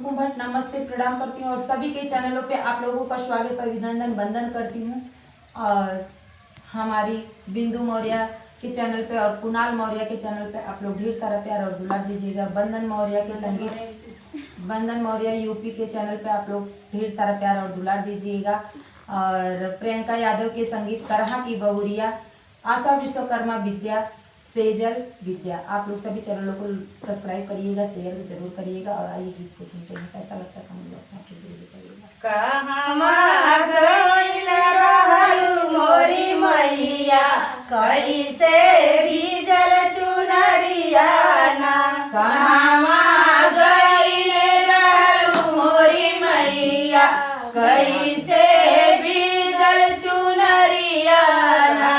कुमकुम भट्ट नमस्ते प्रणाम करती हूँ और सभी के चैनलों पे आप लोगों का स्वागत अभिनंदन वंदन करती हूँ। और हमारी बिंदु मौर्य के चैनल पे और कुणाल मौर्य के चैनल पे आप लोग ढेर सारा प्यार और दुलार दीजिएगा। वंदन मौर्य के संगीत वंदन मौर्य यूपी के चैनल पे आप लोग ढेर सारा प्यार और दुलार दीजिएगा। और प्रियंका यादव के संगीत करहा की बहुरिया, आशा विश्वकर्मा विद्या, सेजल विद्या, आप लोग सभी चैनलों को सब्सक्राइब करिएगा, शेयर जरूर करिएगा। और आइए गीत को सुनते हैं, कैसा लगता है कमेंट बॉक्स में जरूर बताइएगा। कैसे भीजल चुनरिया ना, कहवा गइले रहलू मोरी मैया, कैसे भीजल चुनरिया ना,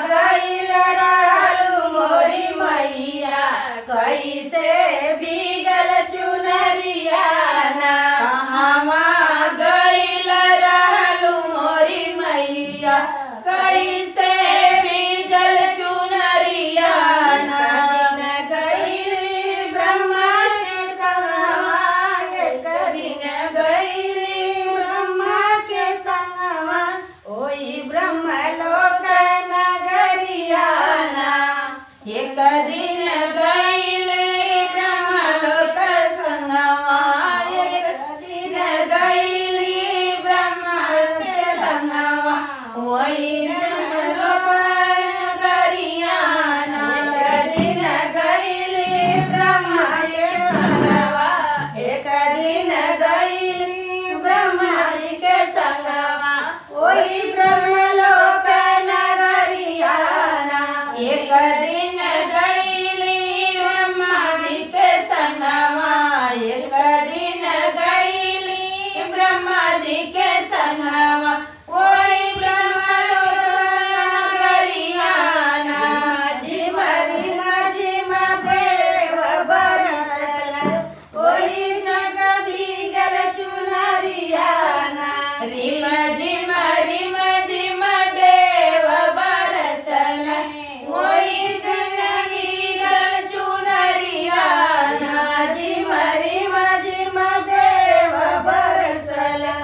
गइल रहलू मोरी मैया, कैसे भीजल चुनरिया ना, कहवा गइल रहलू मोरी मैया, कैसे भीजल चुनरिया ना। गइली ब्रह्मा के संगवा, एक दिन गइली ब्रह्मा के संगवा, ओई ब्रह्मलोक नगरिया ना, एक दिन गइले ब्रह्मलोक संगवा, एक दिन गइली ब्रह्मा के संगवा, वही ब्रह्मलोक नगरिया ना। एक दिन गइली ब्रह्मा के संगवा, एक दिन गइली ब्रह्मा जी के संगवा, ओई ब्रह्मलोक नगरिया ना, एक दिन गइली ब्रह्मा जी के संगवा, एक दिन गइली ब्रह्मा जी के संगवा, वही ब्रह्मलोक नगरिया ना। झिम झिम झिम देव बरसला, ओई जग भीजल चुनरिया ना, रिम झिम देव बरसल, वही जग भीजल चुनरिया ना। झिम झिम देव बरसला,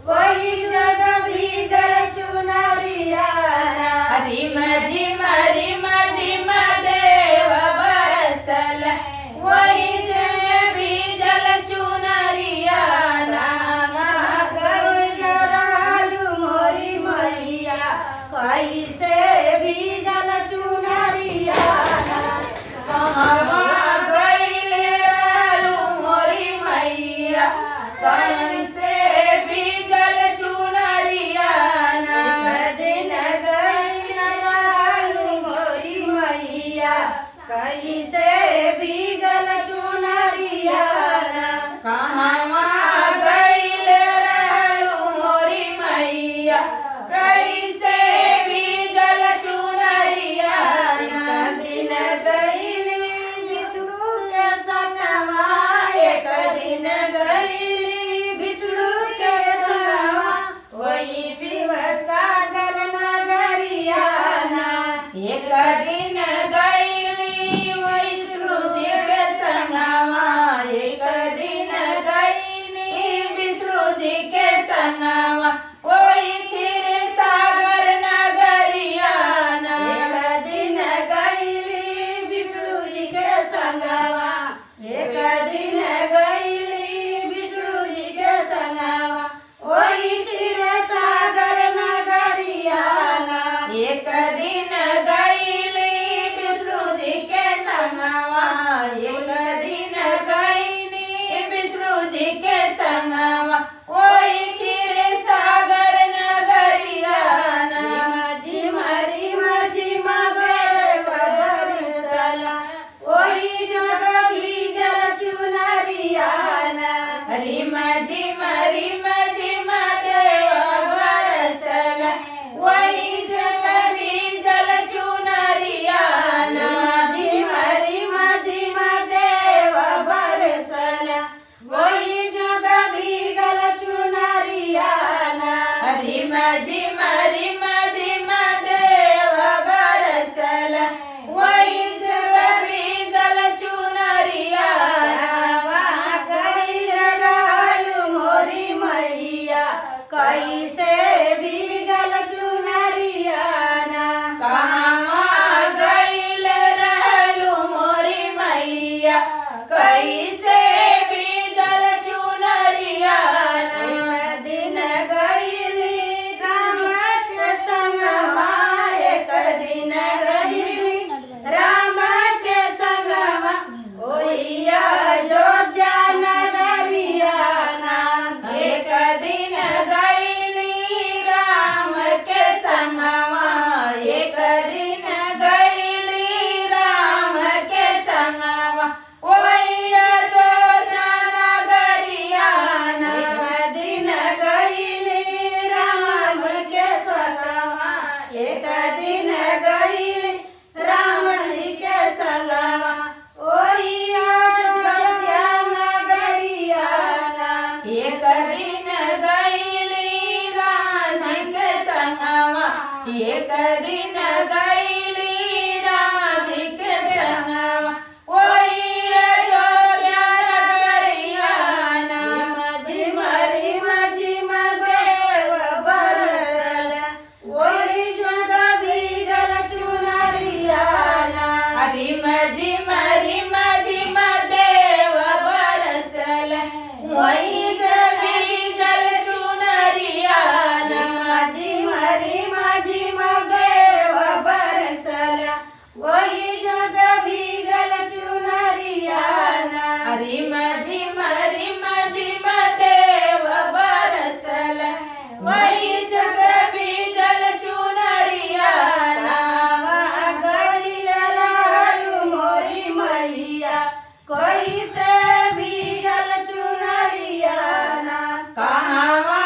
ओई जग भीजल चुनरिया ना, रिम झिम देव बरसल, वही जग भीजल चुनरिया ना। रहलू मोरी मैया, कैसे भीजल चुनरिया ना, कहवा गइले रहलू मोरी मैया, कैसे भीजल चुनरिया ना। एक दिन गइल रहलू मोरी मैया, कैसे भीजल चुनरिया ना, कहवा गइले रहलू मोरी मैया, कैसे भीजल चुनरिया ना। दिन गइली विष्णु के संगवा, एक दिन गइली विष्णु के संगवा, वही शिव सागर नगरिया ना, एक दिन गइली विष्णु जी के संगवा, एक दिन गइली विष्णु जी के संगवा, वही क्षीर सागर नगरिया ना। एक दिन गइली विष्णु जी के संगवा, एक दिन गइली विष्णु जी के संगवा, वही क्षीर सागर नगरिया ना, एक दिन गइली विष्णु जी के संगवा, एक दिन गइली विष्णु जी के संगवा, वही क्षीर सागर नगरिया ना। झिम झिम देव बरसला, ओई जग भीजल चुनरिया ना, रिम झिम देव बरसल, वही जग भीजल चुनरिया ना। झिम झिम देव बरसला, ओई जग भीजल चुनरिया ना, रिम झिम देव बरसल, वही जग भीजल चुनरिया ना। गइल एक दिन गईली राम जी के संगवा वही अयोध्या नगरियाना झिम रिम झिम देव बरसला वही जोग भीगल चुनरियाना रिम झिम देव बरसल वही जल चुनरियाना झिम रिम झिम देव बरसला वही जोग भीगल चुनरियाना रिम झिम देव बरसल वही जग बीजल चुनरियाना गईल रहलू मोरी मैया कैसे भीगल चुनरियाना कहवा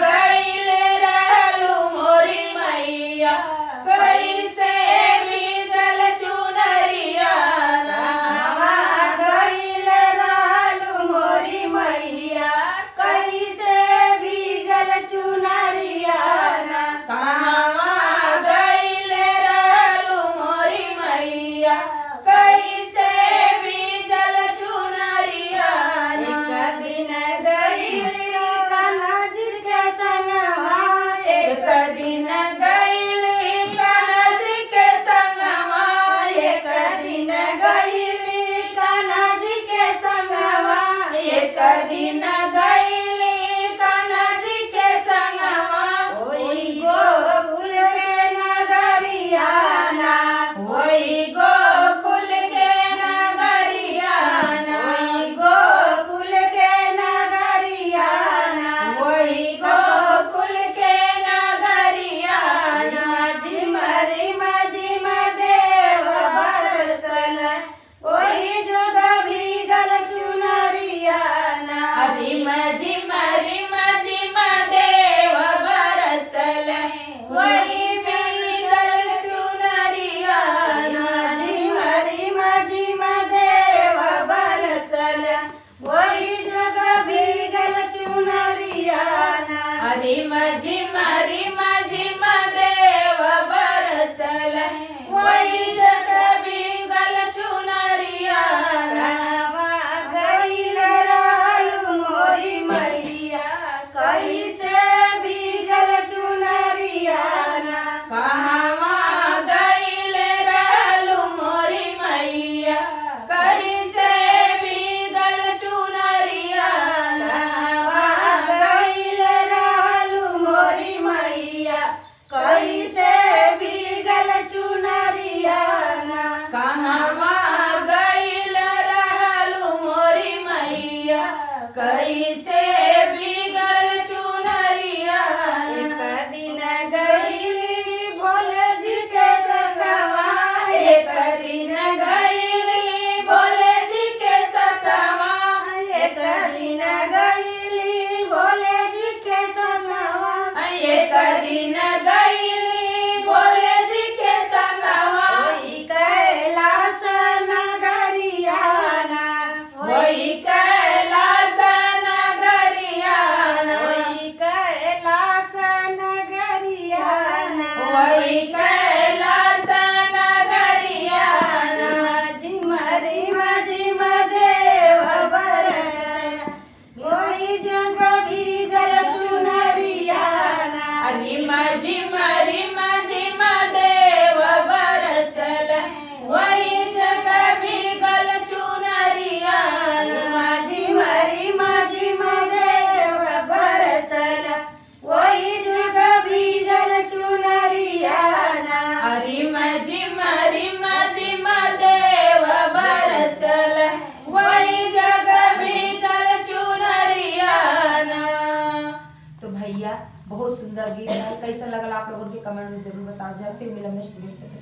गईल रहलू मोरी मैया कैसे बीजल चुनरियाना गईल रहलू मोरी मैया कैसे भीगल चुनरियाना कहवा गईल रहलू मोरी मैया कैसे बीजल चुनरियाना एक दिन गईल कनज के संगवा एक दिन गईली कनज के संगवा एक दिन गईल कनज के संगवा एक दिन गईली कनज के संगवा ओई गोकुल के नगरियाना वही गोकुल के नगरियाना ओई गोकुल के नगरियाना वही गोकुल के नगरियाना झिम रिम झिम देव बरसल ओई जोग भीगल चुनरियाना रिम झिम देव बरसल वही बीजल चुनरियाना झिम रिम झिम देव बरसल ओई जोग भीगल चुनरियाना रिम झिम देव बरसल वही जग बीगल चुनरियाना गईल रहलू मोरी मैया कैसे भीगल चुनरियाना कहवा गईल रहलू मोरी मैया कैसे बीगल चुनरियाना गईल रहलू मोरी मैया कैसे भीगल चुनरियाना कहवा गईल रहलू मोरी मैया कैसे बीगल चुनरियाना एक दिन गईली भोले जी के संगवा एक दिन गईली भोले जी के सतवा एक दिन गईली भोले जी के संगवा एक दिन गईली भोले जी के संगवा ओई कैलास नगरियाना वही कैलास नगरियाना ओई कैलास नगरियाना वही कैलास नगरियाना झिम रिम झिम देव बरसल ओई जग भीगल चुनरियाना रिम झिम देव बरसल वही जग भीगल चुनरियाना झिम रिम झिम देव बरसल ओई जग भीगल चुनरियाना रिम झिम देव बरसल वही जग भीजल चुनरियाना। तो भैया बहुत सुंदर गीत है, कैसा लगल आप लोगों के कमेंट में जरूर बताओ। फिर मिलम नेक्स्ट वीडियो में।